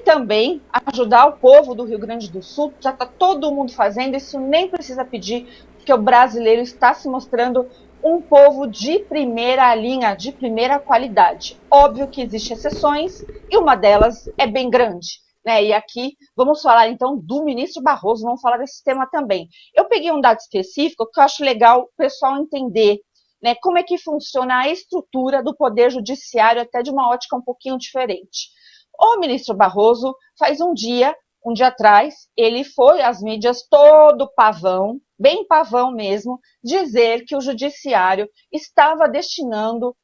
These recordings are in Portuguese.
também ajudar o povo do Rio Grande do Sul. Já está todo mundo fazendo, isso nem precisa pedir, porque o brasileiro está se mostrando um povo de primeira linha, de primeira qualidade. Óbvio que existem exceções, e uma delas é bem grande. Né? E aqui vamos falar então do ministro Barroso, vamos falar desse tema também. Eu peguei um dado específico que eu acho legal o pessoal entender, né, como é que funciona a estrutura do Poder Judiciário, até de uma ótica um pouquinho diferente. O ministro Barroso, faz um dia atrás, ele foi às mídias todo pavão, bem pavão mesmo, dizer que o judiciário estava destinando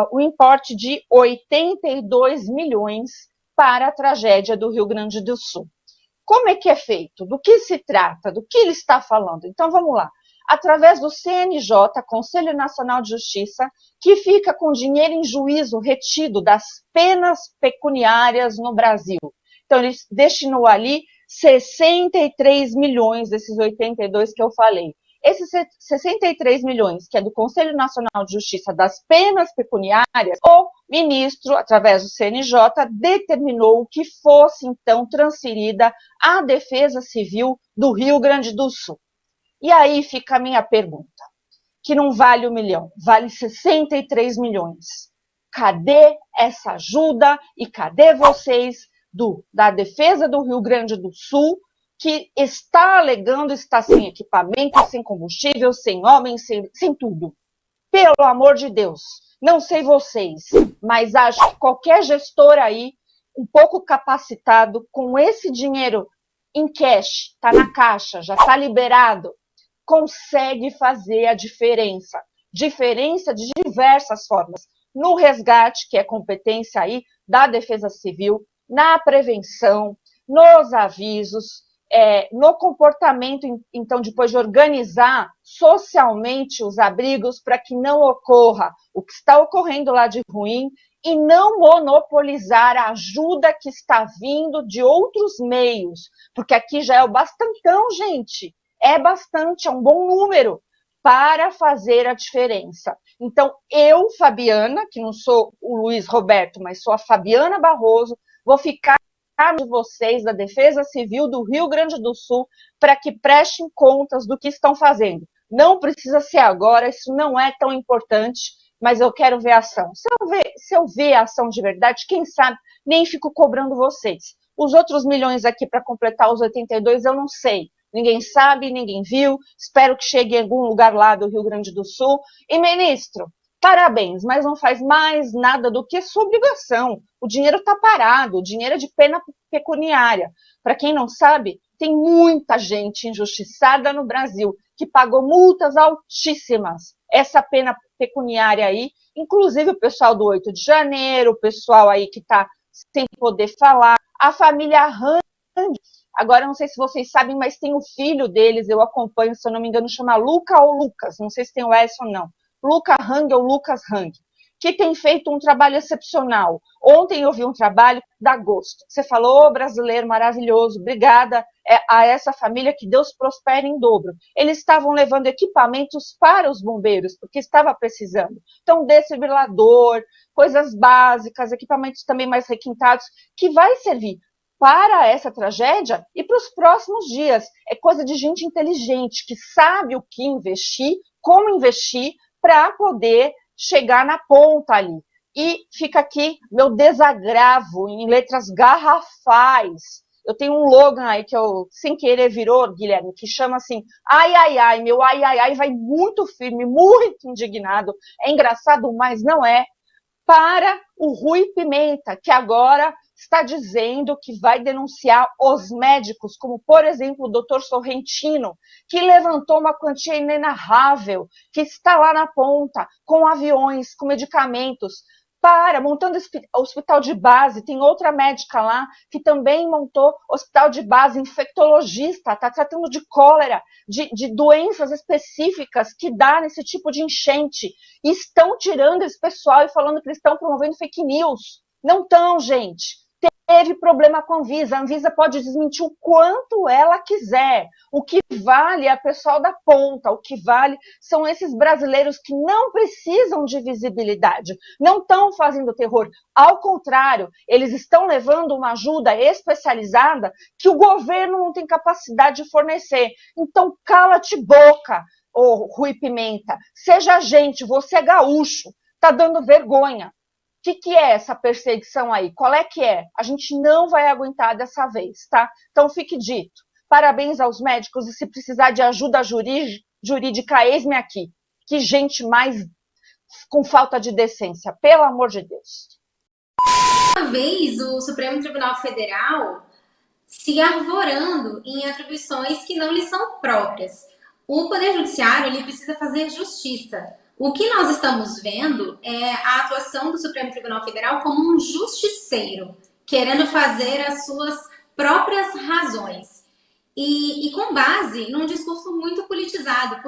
o importe de 82 milhões para a tragédia do Rio Grande do Sul. Como é que é feito? Do que se trata? Do que ele está falando? Então vamos lá. Através do CNJ, Conselho Nacional de Justiça, que fica com dinheiro em juízo retido das penas pecuniárias no Brasil. Então, ele destinou ali 63 milhões desses 82 que eu falei. Esses 63 milhões, que é do Conselho Nacional de Justiça das penas pecuniárias, o ministro, através do CNJ, determinou que fosse, então, transferida à Defesa Civil do Rio Grande do Sul. E aí fica a minha pergunta, que não vale 1 milhão, vale 63 milhões. Cadê essa ajuda e cadê vocês da Defesa do Rio Grande do Sul, que está alegando estar sem equipamento, sem combustível, sem homens, sem tudo? Pelo amor de Deus, não sei vocês, mas acho que qualquer gestor aí, um pouco capacitado, com esse dinheiro em cash, está na caixa, já está liberado, consegue fazer a diferença. Diferença de diversas formas. No resgate, que é competência aí da Defesa Civil, na prevenção, nos avisos, no comportamento, então, depois de organizar socialmente os abrigos para que não ocorra o que está ocorrendo lá de ruim e não monopolizar a ajuda que está vindo de outros meios, porque aqui já é o bastantão, gente. É bastante, é um bom número para fazer a diferença. Então, eu, Fabiana, que não sou o Luiz Roberto, mas sou a Fabiana Barroso, vou ficar de vocês da Defesa Civil do Rio Grande do Sul para que prestem contas do que estão fazendo. Não precisa ser agora, isso não é tão importante, mas eu quero ver a ação. Se eu ver a ação de verdade, quem sabe, nem fico cobrando vocês. Os outros milhões aqui para completar os 82, eu não sei. Ninguém sabe, ninguém viu, espero que chegue em algum lugar lá do Rio Grande do Sul. E, ministro, parabéns, mas não faz mais nada do que sua obrigação. O dinheiro está parado, o dinheiro é de pena pecuniária. Para quem não sabe, tem muita gente injustiçada no Brasil que pagou multas altíssimas. Essa pena pecuniária aí, inclusive o pessoal do 8 de janeiro, o pessoal aí que está sem poder falar, a família Rand. Agora, não sei se vocês sabem, mas tem o filho deles, eu acompanho, se eu não me engano, chama Luca ou Lucas, não sei se tem o S ou não. Luca Hang ou Lucas Hang, que tem feito um trabalho excepcional. Ontem eu vi um trabalho da Gosto. Você falou, brasileiro maravilhoso, obrigada a essa família, que Deus prospere em dobro. Eles estavam levando equipamentos para os bombeiros, porque estava precisando. Então, desfibrilador, coisas básicas, equipamentos também mais requintados, que vai servir para essa tragédia e para os próximos dias. É coisa de gente inteligente, que sabe o que investir, como investir, para poder chegar na ponta ali. E fica aqui meu desagravo em letras garrafais. Eu tenho um slogan aí que eu, sem querer, virou, Guilherme, que chama assim, ai, ai, ai, meu ai, ai, ai, vai muito firme, muito indignado. É engraçado, mas não é. Para o Rui Pimenta, que agora está dizendo que vai denunciar os médicos, como, por exemplo, o doutor Sorrentino, que levantou uma quantia inenarrável, que está lá na ponta, com aviões, com medicamentos, montando hospital de base. Tem outra médica lá que também montou hospital de base, infectologista, está tratando de cólera, de doenças específicas que dá nesse tipo de enchente. E estão tirando esse pessoal e falando que eles estão promovendo fake news. Não estão, gente. teve problema com a Anvisa. A Anvisa pode desmentir o quanto ela quiser. O que vale é o pessoal da ponta, o que vale são esses brasileiros que não precisam de visibilidade, não estão fazendo terror. Ao contrário, eles estão levando uma ajuda especializada que o governo não tem capacidade de fornecer. Então, cala-te boca, ô Rui Pimenta. Seja gente, você é gaúcho, tá dando vergonha. O que é essa perseguição aí? Qual é que é? A gente não vai aguentar dessa vez, tá? Então fique dito. Parabéns aos médicos e se precisar de ajuda jurídica, eis-me aqui. Que gente mais com falta de decência, pelo amor de Deus. Uma vez o Supremo Tribunal Federal se arvorando em atribuições que não lhe são próprias. O Poder Judiciário ele precisa fazer justiça. O que nós estamos vendo é a atuação do Supremo Tribunal Federal como um justiceiro, querendo fazer as suas próprias razões. E com base num discurso muito politizado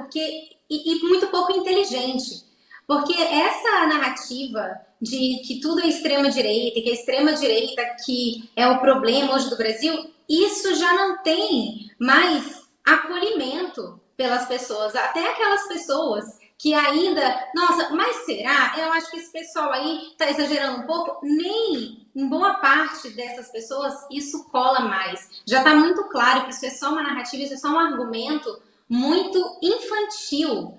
e muito pouco inteligente. Porque essa narrativa de que tudo é extrema-direita, que a extrema-direita que é o problema hoje do Brasil, isso já não tem mais acolhimento pelas pessoas. Até aquelas pessoas que ainda, nossa, mas será? Eu acho que esse pessoal aí tá exagerando um pouco. Nem em boa parte dessas pessoas isso cola mais. Já tá muito claro que isso é só uma narrativa, isso é só um argumento muito infantil.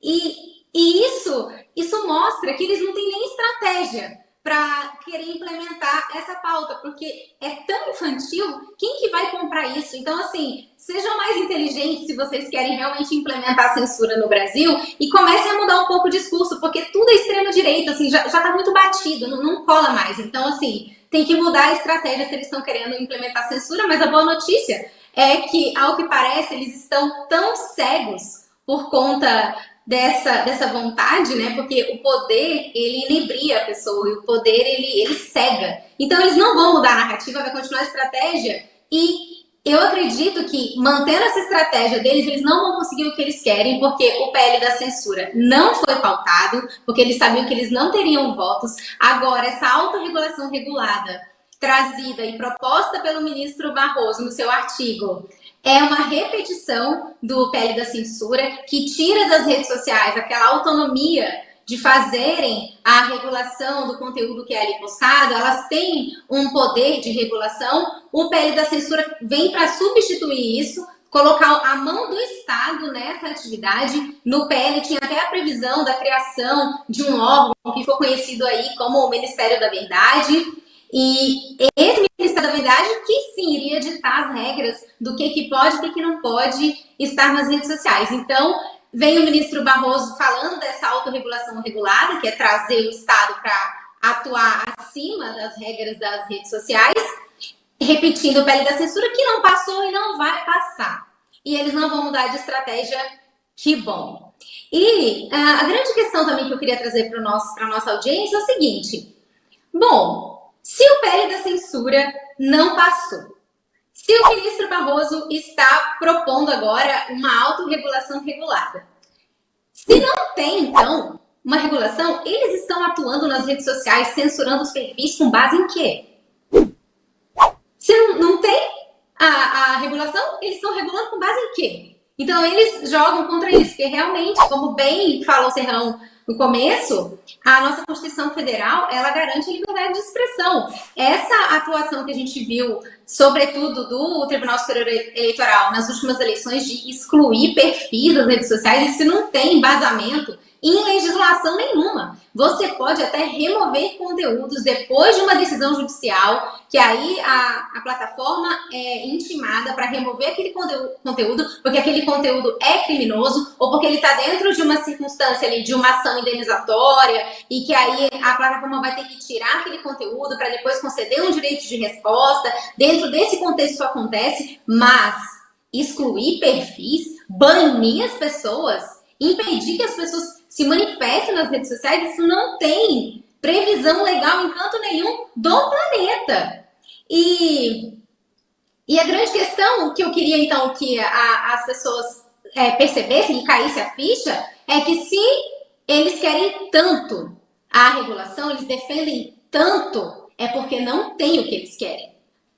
E isso mostra que eles não têm nem estratégia para querer implementar essa pauta, porque é tão infantil, quem que vai comprar isso? Então, assim, sejam mais inteligentes se vocês querem realmente implementar a censura no Brasil e comecem a mudar um pouco o discurso, porque tudo é extrema-direita, assim, já tá muito batido, não cola mais. Então, assim, tem que mudar a estratégia se eles estão querendo implementar a censura, mas a boa notícia é que, ao que parece, eles estão tão cegos por conta dessa vontade, né? Porque o poder, ele inebria a pessoa e o poder, ele cega. Então, eles não vão mudar a narrativa, vai continuar a estratégia e eu acredito que, mantendo essa estratégia deles, eles não vão conseguir o que eles querem, porque o PL da censura não foi pautado, porque eles sabiam que eles não teriam votos. Agora, essa autorregulação regulada, trazida e proposta pelo ministro Barroso no seu artigo, é uma repetição do PL da censura que tira das redes sociais aquela autonomia de fazerem a regulação do conteúdo que é ali postado. Elas têm um poder de regulação. O PL da censura vem para substituir isso, colocar a mão do Estado nessa atividade. No PL tinha até a previsão da criação de um órgão que ficou conhecido aí como o Ministério da Verdade. E esse Ministério da Verdade que sim iria ditar as regras do que pode e que não pode estar nas redes sociais. Então, vem o ministro Barroso falando dessa autorregulação regulada, que é trazer o Estado para atuar acima das regras das redes sociais, repetindo o PL da censura, que não passou e não vai passar. E eles não vão mudar de estratégia, que bom. E a grande questão também que eu queria trazer para a nossa audiência é o seguinte. Bom, se o PL da censura não passou, se o ministro Barroso está propondo agora uma autorregulação regulada, se não tem, então, uma regulação, eles estão atuando nas redes sociais, censurando os perfis com base em quê? Se não tem a regulação, eles estão regulando com base em quê? Então, eles jogam contra isso, porque realmente, como bem falou o Serrão no começo, a nossa Constituição Federal, ela garante a liberdade de expressão. Essa atuação que a gente viu, sobretudo do Tribunal Superior Eleitoral nas últimas eleições, de excluir perfis das redes sociais, isso não tem embasamento em legislação nenhuma. Você pode até remover conteúdos depois de uma decisão judicial, que aí a plataforma é intimada para remover aquele conteúdo, porque aquele conteúdo é criminoso, ou porque ele está dentro de uma circunstância ali, de uma ação indenizatória, e que aí a plataforma vai ter que tirar aquele conteúdo para depois conceder um direito de resposta. Dentro desse contexto isso acontece, mas excluir perfis, banir as pessoas, impedir que as pessoas se manifestem nas redes sociais, isso não tem previsão legal em canto nenhum do planeta. E a grande questão que eu queria, então, que as pessoas percebessem e caísse a ficha, é que se eles querem tanto a regulação, eles defendem tanto é porque não tem o que eles querem.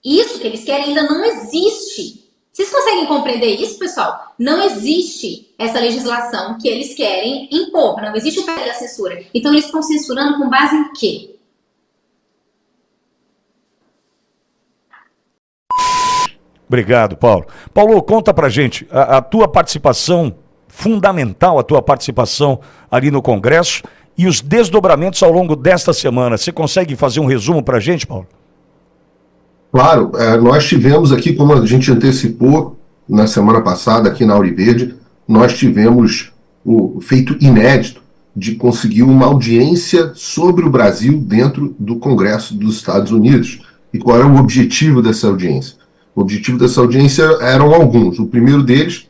Isso que eles querem ainda não existe. Vocês conseguem compreender isso, pessoal? Não existe essa legislação que eles querem impor. Não existe o pé da censura. Então, eles estão censurando com base em quê? Obrigado, Paulo. Paulo, conta pra gente a tua participação, fundamental a tua participação ali no Congresso e os desdobramentos ao longo desta semana. Você consegue fazer um resumo pra gente, Paulo? Claro, nós tivemos aqui, como a gente antecipou na semana passada aqui na Auriverde, nós tivemos o feito inédito de conseguir uma audiência sobre o Brasil dentro do Congresso dos Estados Unidos. E qual era o objetivo dessa audiência? O objetivo dessa audiência eram alguns. O primeiro deles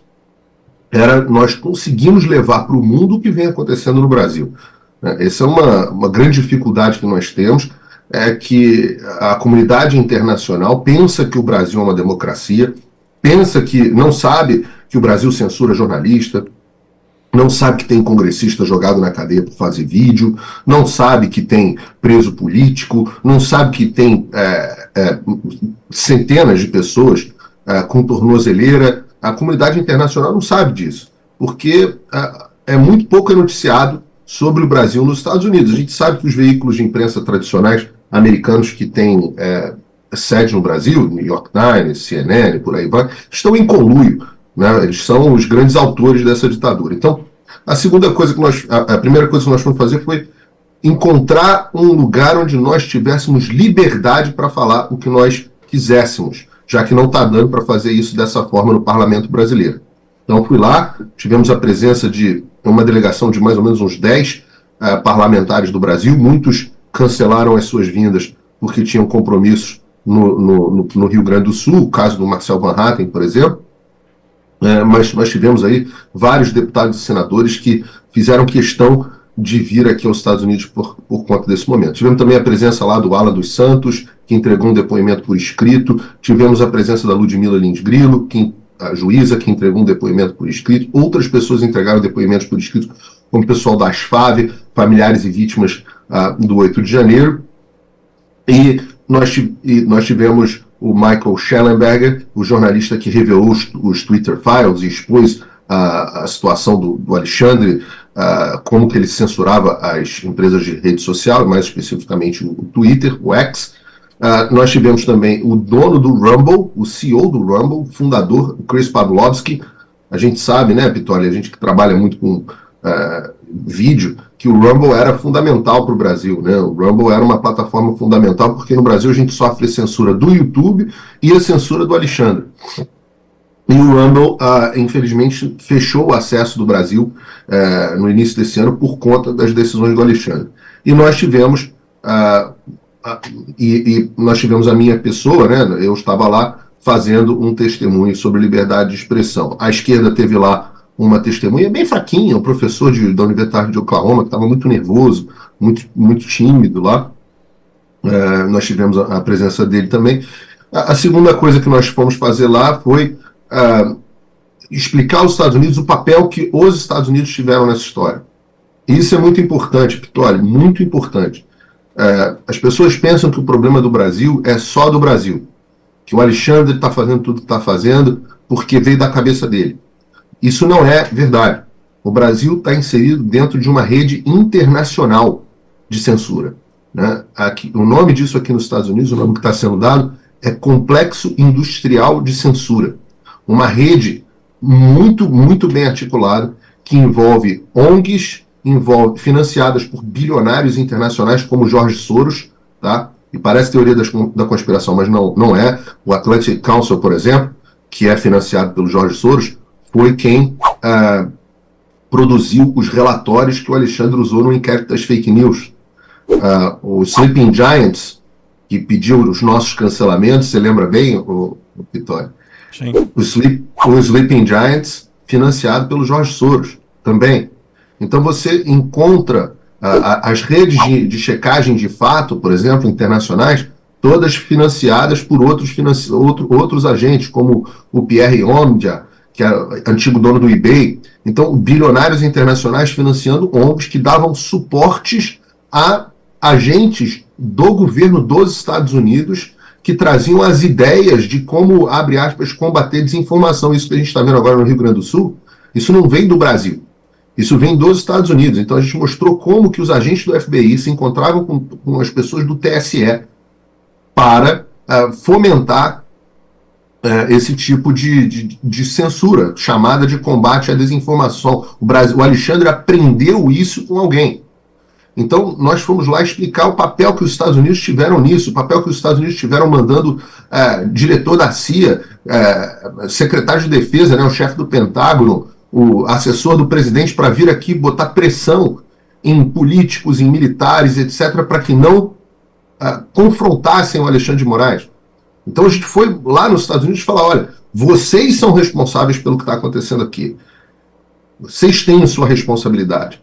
era nós conseguimos levar para o mundo o que vem acontecendo no Brasil. Essa é uma grande dificuldade que nós temos, é que a comunidade internacional pensa que o Brasil é uma democracia, pensa que não sabe que o Brasil censura jornalista, não sabe que tem congressista jogado na cadeia por fazer vídeo, não sabe que tem preso político, não sabe que tem centenas de pessoas com tornozeleira. A comunidade internacional não sabe disso, porque é muito pouco noticiado sobre o Brasil nos Estados Unidos. A gente sabe que os veículos de imprensa tradicionais americanos que têm sede no Brasil, New York Times, CNN, por aí vai, estão em conluio, né? Eles são os grandes autores dessa ditadura. Então, a primeira coisa que nós fomos fazer foi encontrar um lugar onde nós tivéssemos liberdade para falar o que nós quiséssemos, já que não está dando para fazer isso dessa forma no parlamento brasileiro. Então, fui lá, tivemos a presença de uma delegação de mais ou menos uns 10 parlamentares do Brasil. Muitos cancelaram as suas vindas porque tinham compromissos no Rio Grande do Sul, o caso do Marcel Van Hatten, por exemplo. Mas nós tivemos aí vários deputados e senadores que fizeram questão de vir aqui aos Estados Unidos por conta desse momento. Tivemos também a presença lá do Alan dos Santos, que entregou um depoimento por escrito. Tivemos a presença da Ludmila Lins Grilo, a juíza, que entregou um depoimento por escrito. Outras pessoas entregaram depoimentos por escrito, como o pessoal da ASFAV, familiares e vítimas do 8 de janeiro. E nós tivemos o Michael Schellenberger, o jornalista que revelou os Twitter Files e expôs a situação do Alexandre, como que ele censurava as empresas de rede social, mais especificamente o Twitter, o X. Nós tivemos também o dono do Rumble, o CEO do Rumble, fundador, o Chris Pavlovski. A gente sabe, né, Pitória, a gente que trabalha muito com vídeo, que o Rumble era fundamental para o Brasil, né? O Rumble era uma plataforma fundamental porque no Brasil a gente sofre a censura do YouTube e a censura do Alexandre. E o Rumble, infelizmente, fechou o acesso do Brasil no início desse ano por conta das decisões do Alexandre. E nós tivemos nós tivemos a minha pessoa, né? Eu estava lá fazendo um testemunho sobre liberdade de expressão. A esquerda teve lá uma testemunha bem fraquinha, um professor da Universidade de Oklahoma, que estava muito nervoso, muito tímido lá. Nós tivemos a presença dele também. A segunda coisa que nós fomos fazer lá foi explicar aos Estados Unidos o papel que os Estados Unidos tiveram nessa história. E isso é muito importante, Pitório, muito importante. As pessoas pensam que o problema do Brasil é só do Brasil, que o Alexandre está fazendo tudo que está fazendo porque veio da cabeça dele. Isso não é verdade. O Brasil está inserido dentro de uma rede internacional de censura, né? O nome disso aqui nos Estados Unidos, o nome que está sendo dado, é Complexo Industrial de Censura. Uma rede muito, muito bem articulada, que envolve ONGs, financiadas por bilionários internacionais como Jorge Soros, tá? E parece teoria da conspiração, mas não é. O Atlantic Council, por exemplo, que é financiado pelo Jorge Soros, foi quem produziu os relatórios que o Alexandre usou no inquérito das fake news. O Sleeping Giants, que pediu os nossos cancelamentos, você lembra bem, o Vitória? Sim. O Sleeping Giants, financiado pelo Jorge Soros, também. Então você encontra as redes de checagem de fato, por exemplo, internacionais, todas financiadas por outros agentes, como o Pierre Omidyar, que é antigo dono do eBay. Então, bilionários internacionais financiando ONGs que davam suportes a agentes do governo dos Estados Unidos que traziam as ideias de como, abre aspas, combater desinformação. Isso que a gente está vendo agora no Rio Grande do Sul, isso não vem do Brasil. Isso vem dos Estados Unidos. Então a gente mostrou como que os agentes do FBI se encontravam com as pessoas do TSE para fomentar esse tipo de censura, chamada de combate à desinformação. O Alexandre aprendeu isso com alguém. Então, nós fomos lá explicar o papel que os Estados Unidos tiveram nisso, o papel que os Estados Unidos tiveram mandando diretor da CIA, secretário de defesa, né, o chefe do Pentágono, o assessor do presidente, para vir aqui botar pressão em políticos, em militares, etc., para que não confrontassem o Alexandre de Moraes. Então, a gente foi lá nos Estados Unidos falar, olha, vocês são responsáveis pelo que está acontecendo aqui. Vocês têm a sua responsabilidade.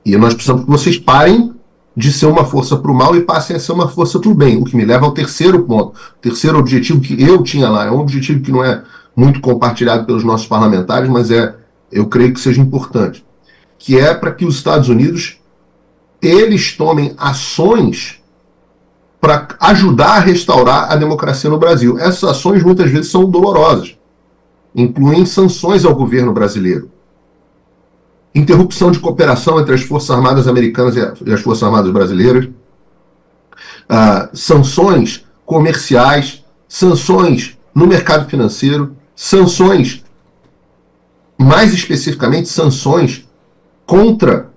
E nós precisamos que vocês parem de ser uma força para o mal e passem a ser uma força para o bem. O que me leva ao terceiro ponto. O terceiro objetivo que eu tinha lá. É um objetivo que não é muito compartilhado pelos nossos parlamentares, mas eu creio que seja importante. Que é para que os Estados Unidos, eles tomem ações para ajudar a restaurar a democracia no Brasil. Essas ações muitas vezes são dolorosas. Incluem sanções ao governo brasileiro. Interrupção de cooperação entre as Forças Armadas americanas e as Forças Armadas brasileiras, sanções comerciais, sanções no mercado financeiro, sanções, mais especificamente, sanções contra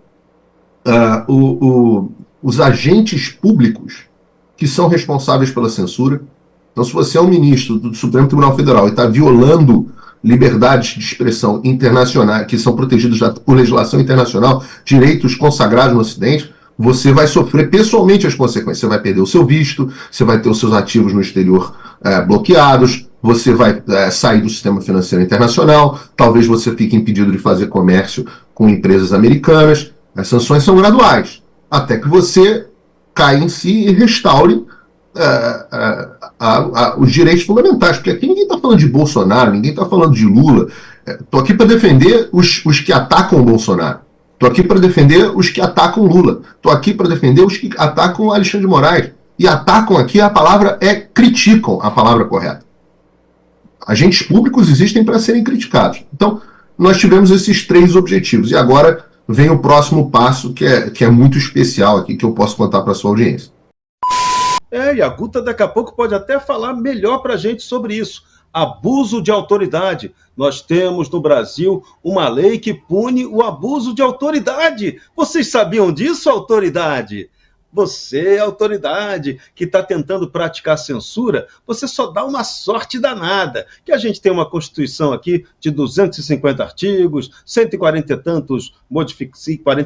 os agentes públicos que são responsáveis pela censura. Então, se você é um ministro do Supremo Tribunal Federal e está violando liberdades de expressão internacionais, que são protegidos por legislação internacional, direitos consagrados no Ocidente, você vai sofrer pessoalmente as consequências. Você vai perder o seu visto, você vai ter os seus ativos no exterior bloqueados, você vai sair do sistema financeiro internacional, talvez você fique impedido de fazer comércio com empresas americanas. As sanções são graduais, até que você caia em si e restaure os direitos fundamentais, porque aqui ninguém está falando de Bolsonaro, ninguém está falando de Lula. Estou aqui para defender os que atacam o Bolsonaro. Estou aqui para defender os que atacam Lula. Estou aqui para defender os que atacam Alexandre de Moraes. E atacam aqui, a palavra criticam, a palavra correta. Agentes públicos existem para serem criticados. Então, nós tivemos esses 3 objetivos. E agora vem o próximo passo, que é muito especial aqui, que eu posso contar para a sua audiência. E a Guta daqui a pouco pode até falar melhor para a gente sobre isso. Abuso de autoridade. Nós temos no Brasil uma lei que pune o abuso de autoridade. Vocês sabiam disso, autoridade? Você, autoridade, que está tentando praticar censura, você só dá uma sorte danada. Que a gente tem uma Constituição aqui de 250 artigos, 140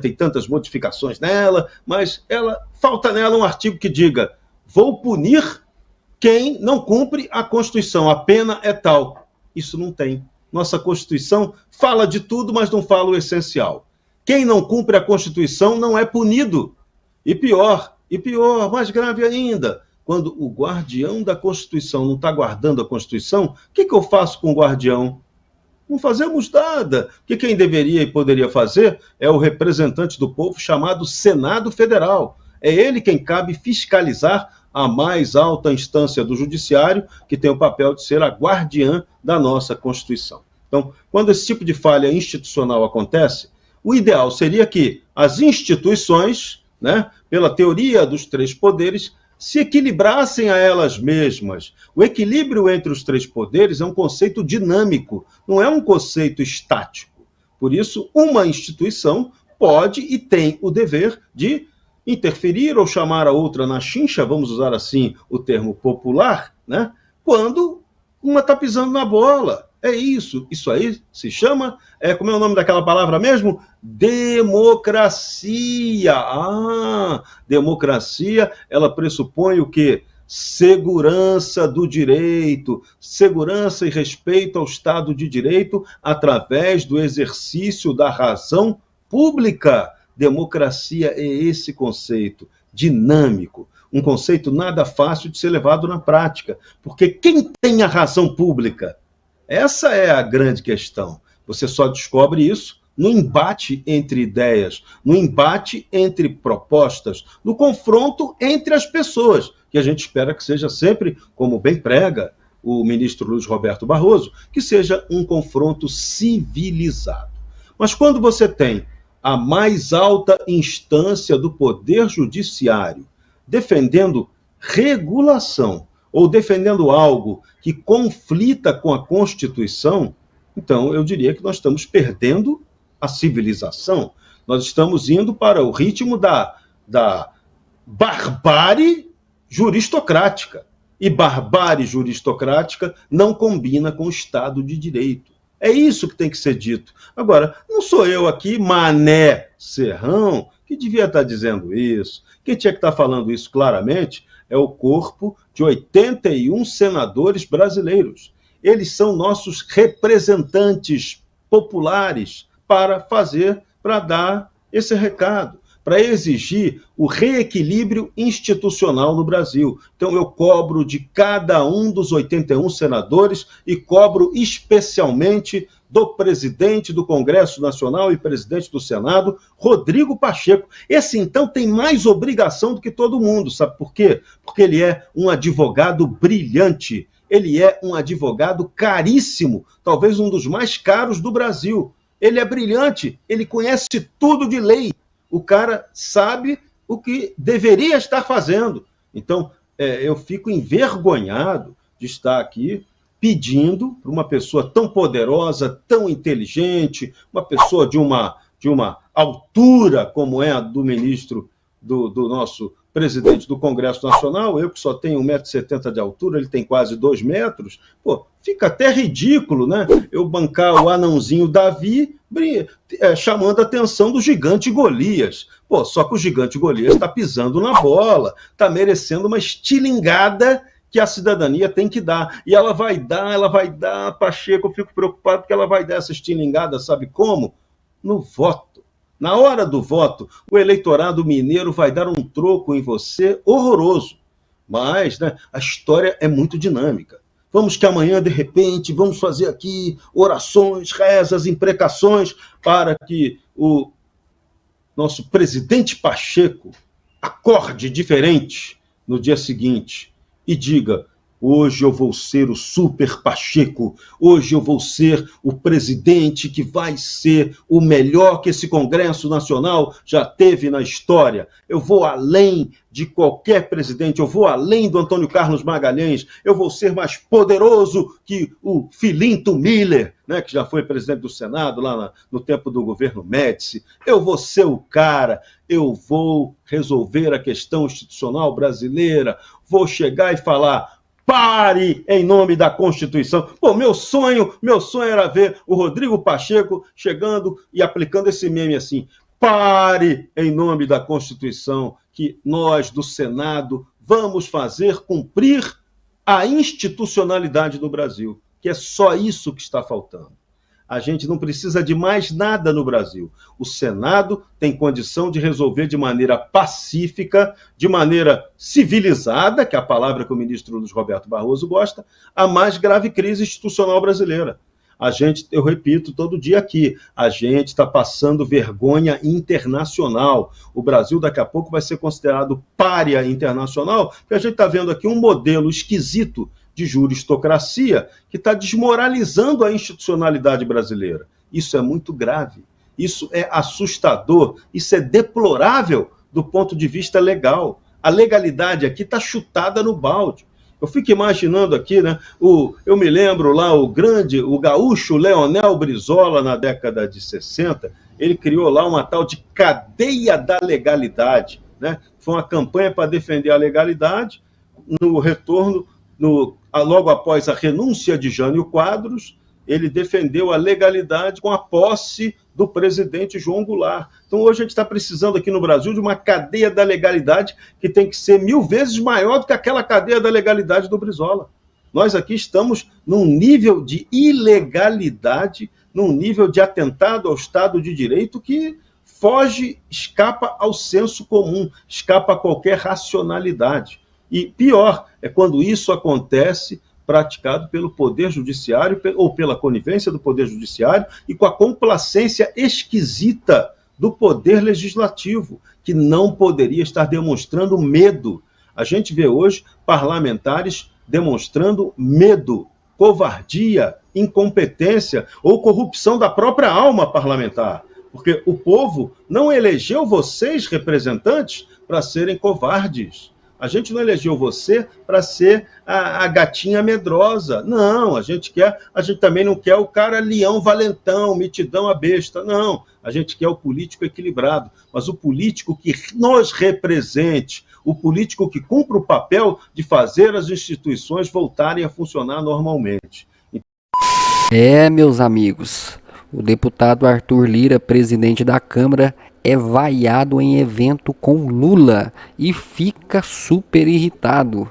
e tantas modificações nela, mas falta nela um artigo que diga: vou punir quem não cumpre a Constituição, a pena é tal. Isso não tem. Nossa Constituição fala de tudo, mas não fala o essencial. Quem não cumpre a Constituição não é punido. E pior, mais grave ainda, quando o guardião da Constituição não está guardando a Constituição, o que eu faço com o guardião? Não fazemos nada. Que quem deveria e poderia fazer é o representante do povo chamado Senado Federal. É ele quem cabe fiscalizar a mais alta instância do judiciário, que tem o papel de ser a guardiã da nossa Constituição. Então, quando esse tipo de falha institucional acontece, o ideal seria que as instituições, né, pela teoria dos 3 poderes, se equilibrassem a elas mesmas. O equilíbrio entre os 3 poderes é um conceito dinâmico, não é um conceito estático. Por isso, uma instituição pode e tem o dever de interferir ou chamar a outra na chincha, vamos usar assim o termo popular, né? Quando uma está pisando na bola. É isso. Isso aí se chama, como é o nome daquela palavra mesmo? Democracia. Democracia, ela pressupõe o quê? Segurança do direito, segurança e respeito ao Estado de Direito através do exercício da razão pública. Democracia é esse conceito dinâmico, um conceito nada fácil de ser levado na prática, porque quem tem a razão pública? Essa é a grande questão. Você só descobre isso no embate entre ideias, no embate entre propostas, no confronto entre as pessoas, que a gente espera que seja sempre, como bem prega o ministro Luiz Roberto Barroso, que seja um confronto civilizado. Mas quando você tem a mais alta instância do Poder Judiciário defendendo regulação ou defendendo algo que conflita com a Constituição, então eu diria que nós estamos perdendo a civilização. Nós estamos indo para o ritmo da barbárie juristocrática. E barbárie juristocrática não combina com o Estado de Direito. É isso que tem que ser dito. Agora, não sou eu aqui, Mané Serrão, que devia estar dizendo isso. Quem tinha que estar falando isso claramente é o corpo de 81 senadores brasileiros. Eles são nossos representantes populares para dar esse recado, para exigir o reequilíbrio institucional no Brasil. Então eu cobro de cada um dos 81 senadores e cobro especialmente do presidente do Congresso Nacional e presidente do Senado, Rodrigo Pacheco. Esse, então, tem mais obrigação do que todo mundo. Sabe por quê? Porque ele é um advogado brilhante. Ele é um advogado caríssimo, talvez um dos mais caros do Brasil. Ele é brilhante, ele conhece tudo de lei. O cara sabe o que deveria estar fazendo. Então, eu fico envergonhado de estar aqui pedindo para uma pessoa tão poderosa, tão inteligente, uma pessoa de uma altura como é a do ministro, do nosso presidente do Congresso Nacional, eu que só tenho 1,70 m de altura, ele tem quase 2 metros, pô, fica até ridículo, né? Eu bancar o anãozinho Davi chamando a atenção do gigante Golias. Pô, só que o gigante Golias está pisando na bola, está merecendo uma estilingada que a cidadania tem que dar. E ela vai dar, Pacheco, eu fico preocupado porque ela vai dar essa estilingada, sabe como? No voto. Na hora do voto, o eleitorado mineiro vai dar um troco em você horroroso. Mas, né, a história é muito dinâmica. Vamos que amanhã, de repente, vamos fazer aqui orações, rezas, imprecações para que o nosso presidente Pacheco acorde diferente no dia seguinte e diga: hoje eu vou ser o Super Pacheco, hoje eu vou ser o presidente que vai ser o melhor que esse Congresso Nacional já teve na história. Eu vou além de qualquer presidente, eu vou além do Antônio Carlos Magalhães, eu vou ser mais poderoso que o Filinto Miller, né, que já foi presidente do Senado lá no tempo do governo Médici. Eu vou ser o cara, eu vou resolver a questão institucional brasileira, vou chegar e falar: pare em nome da Constituição. Pô, meu sonho era ver o Rodrigo Pacheco chegando e aplicando esse meme assim: pare em nome da Constituição, que nós do Senado vamos fazer cumprir a institucionalidade do Brasil, que é só isso que está faltando. A gente não precisa de mais nada no Brasil. O Senado tem condição de resolver de maneira pacífica, de maneira civilizada, que é a palavra que o ministro Luiz Roberto Barroso gosta, a mais grave crise institucional brasileira. A gente, eu repito todo dia aqui, a gente está passando vergonha internacional. O Brasil daqui a pouco vai ser considerado pária internacional, porque a gente está vendo aqui um modelo esquisito de juristocracia que está desmoralizando a institucionalidade brasileira. Isso é muito grave, isso é assustador, isso é deplorável do ponto de vista legal. A legalidade aqui está chutada no balde. Eu fico imaginando aqui, né? Eu me lembro lá, o gaúcho Leonel Brizola, na década de 60, ele criou lá uma tal de cadeia da legalidade, né? Foi uma campanha para defender a legalidade. No retorno, logo após a renúncia de Jânio Quadros, ele defendeu a legalidade com a posse do presidente João Goulart. Então, hoje a gente está precisando aqui no Brasil de uma cadeia da legalidade que tem que ser 1000 vezes maior do que aquela cadeia da legalidade do Brizola. Nós aqui estamos num nível de ilegalidade, num nível de atentado ao Estado de Direito que escapa ao senso comum, escapa a qualquer racionalidade. E pior é quando isso acontece praticado pelo Poder Judiciário ou pela conivência do Poder Judiciário e com a complacência esquisita do Poder Legislativo, que não poderia estar demonstrando medo. A gente vê hoje parlamentares demonstrando medo, covardia, incompetência ou corrupção da própria alma parlamentar. Porque o povo não elegeu vocês, representantes, para serem covardes. A gente não elegeu você para ser a gatinha medrosa. Não, a gente também não quer o cara leão valentão, mitidão a besta. Não, a gente quer o político equilibrado, mas o político que nos represente, o político que cumpra o papel de fazer as instituições voltarem a funcionar normalmente. Meus amigos, o deputado Arthur Lira, presidente da Câmara, é vaiado em evento com Lula e fica super irritado.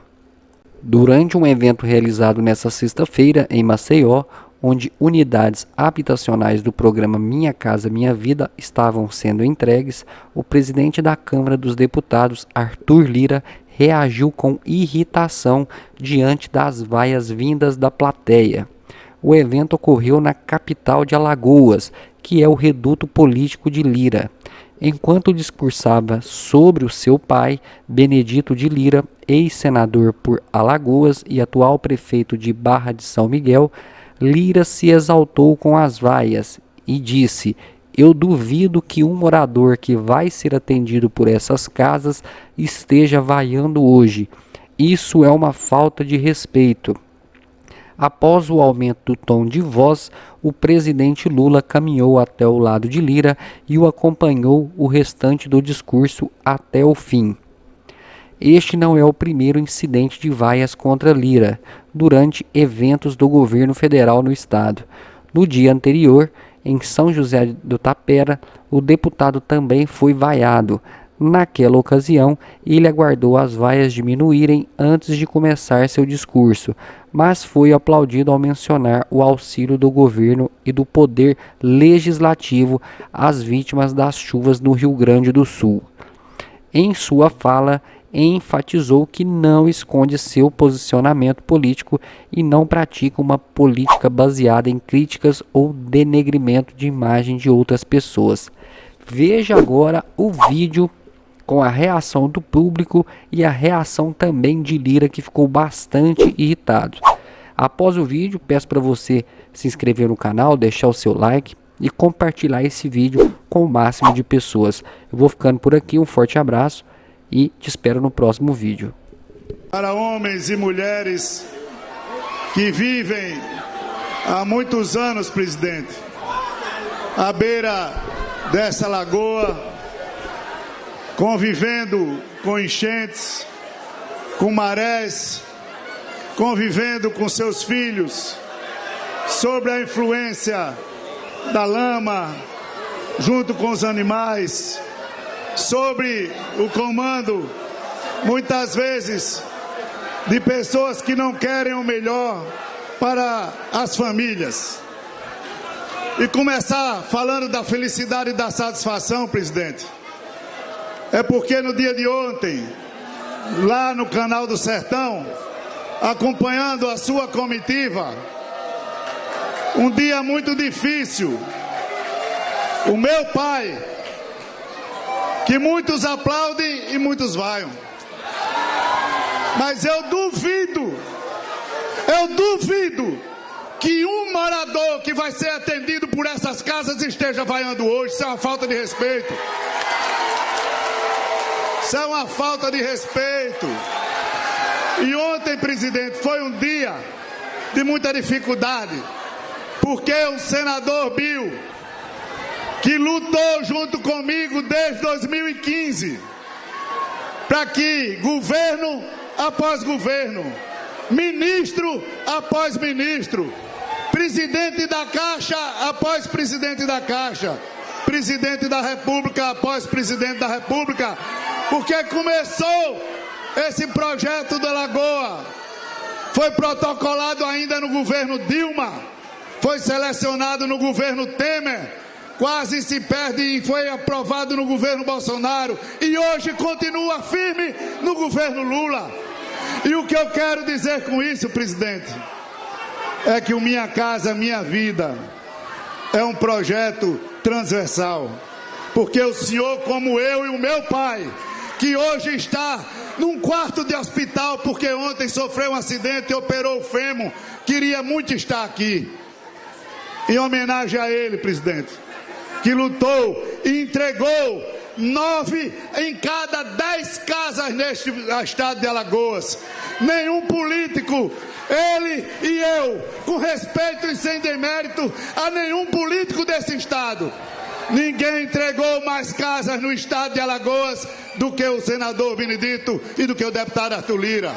Durante um evento realizado nesta sexta-feira em Maceió, onde unidades habitacionais do programa Minha Casa Minha Vida estavam sendo entregues, o presidente da Câmara dos Deputados, Arthur Lira, reagiu com irritação diante das vaias vindas da plateia. O evento ocorreu na capital de Alagoas, que é o reduto político de Lira. Enquanto discursava sobre o seu pai, Benedito de Lira, ex-senador por Alagoas e atual prefeito de Barra de São Miguel, Lira se exaltou com as vaias e disse: "Eu duvido que um morador que vai ser atendido por essas casas esteja vaiando hoje. Isso é uma falta de respeito." Após o aumento do tom de voz, o presidente Lula caminhou até o lado de Lira e o acompanhou o restante do discurso até o fim. Este não é o primeiro incidente de vaias contra Lira durante eventos do governo federal no estado. No dia anterior, em São José do Tapera, o deputado também foi vaiado. Naquela ocasião, ele aguardou as vaias diminuírem antes de começar seu discurso, mas foi aplaudido ao mencionar o auxílio do governo e do poder legislativo às vítimas das chuvas no Rio Grande do Sul. Em sua fala, enfatizou que não esconde seu posicionamento político e não pratica uma política baseada em críticas ou denegrimento de imagem de outras pessoas. Veja agora o vídeo com a reação do público e a reação também de Lira, que ficou bastante irritado. Após o vídeo, peço para você se inscrever no canal, deixar o seu like e compartilhar esse vídeo com o máximo de pessoas. Eu vou ficando por aqui, um forte abraço e te espero no próximo vídeo. Para homens e mulheres que vivem há muitos anos, presidente, à beira dessa lagoa, convivendo com enchentes, com marés, convivendo com seus filhos, sob a influência da lama, junto com os animais, sobre o comando, muitas vezes, de pessoas que não querem o melhor para as famílias. E começar falando da felicidade e da satisfação, presidente, é porque no dia de ontem, lá no Canal do Sertão, acompanhando a sua comitiva, um dia muito difícil, o meu pai, que muitos aplaudem e muitos vaiam, mas eu duvido que um morador que vai ser atendido por essas casas esteja vaiando hoje. Isso é uma falta de respeito. Isso é uma falta de respeito. E ontem, presidente, foi um dia de muita dificuldade, porque o senador Bill, que lutou junto comigo desde 2015, para que governo após governo, ministro após ministro, presidente da Caixa após presidente da Caixa, presidente da República após presidente da República, porque começou esse projeto da Lagoa, foi protocolado ainda no governo Dilma, foi selecionado no governo Temer, quase se perde e foi aprovado no governo Bolsonaro e hoje continua firme no governo Lula. E o que eu quero dizer com isso, presidente, é que o Minha Casa Minha Vida é um projeto transversal. Porque o senhor, como eu e o meu pai, que hoje está num quarto de hospital porque ontem sofreu um acidente e operou o fêmur, queria muito estar aqui. Em homenagem a ele, presidente, que lutou e entregou 9 em cada 10 casas neste estado de Alagoas. Nenhum político, ele e eu, com respeito e sem demérito a nenhum político desse estado, ninguém entregou mais casas no estado de Alagoas do que o senador Benedito e do que o deputado Arthur Lira.